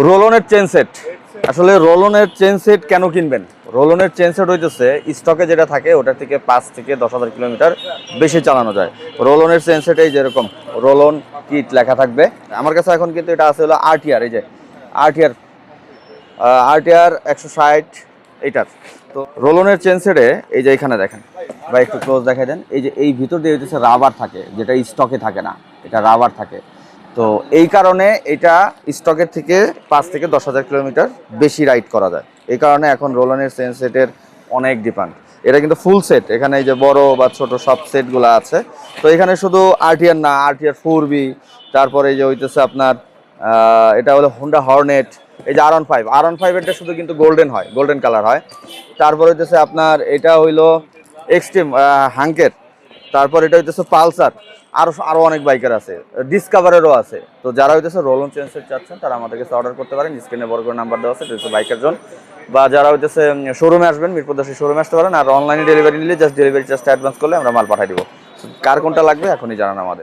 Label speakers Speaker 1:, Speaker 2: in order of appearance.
Speaker 1: রোলনের chain set. আসলে রোলনের chain set কেন কিনবেন? রোলনের চেন সেট হইতেছে স্টকে যেটা থাকে ওটার থেকে 5 থেকে 10,000 কিলোমিটার বেশি চালানো যায়। রোলনের চেন সেটেই যেরকম রোলন কিট লেখা থাকবে। আমার কাছে এখন কিন্তু এটা আছে হলো আরটিআর, এই যে আরটিআর, আরটিআর 160 এইটার। তো রোলনের চেন সেটে এই যে এখানে দেখেন বা একটু ক্লোজ দেখাই দেন, এই যে এই ভিতর দিয়ে হচ্ছে রাবার থাকে, যেটা স্টকে থাকে না, এটা রাবার থাকে। তো এই কারণে এটা স্টকের থেকে 5 থেকে 10,000 কিলোমিটার বেশি রাইড করা যায়। এই কারণে এখন রোলনের চেন সেটের অনেক ডিমান্ড। এটা কিন্তু ফুল সেট, এখানে এই যে বড় বা ছোট সব সেটগুলো আছে। তো এখানে শুধু আরটিআর না, আরটিআর 4B, তারপরে এই যে হইতেছে আপনার এটা হলো হোন্ডা হর্নেট, এই যে আর ওয়ান ফাইভ এটা শুধু কিন্তু গোল্ডেন হয়, গোল্ডেন কালার হয়। তারপরে হইতেছে আপনার এটা হইলো এক্সট্রিম হাঙ্কের, তারপর এটা হইতেছে পালসার, আরো অনেক বাইকের আছে, ডিসকভারেরও আছে। তো যারা হইতেছে রোলন চেন সেট চাচ্ছেন তারা আমাদের কাছে অর্ডার করতে পারেন, স্ক্রিনে বড় করে নাম্বার দেওয়া আছে, এটা হচ্ছে বাইকের জন্য। বা যারা হইতেছে শোরুমে আসবেন, মিরপুর 10 শোরুমে আসতে পারেন। আর অনলাইনে ডেলিভারি নিলে জাস্ট ডেলিভারি চার্জটা অ্যাডভান্স করলে আমরা মাল পাঠিয়ে দিব। কার কোনটা লাগবে এখনই জানান আমাদের।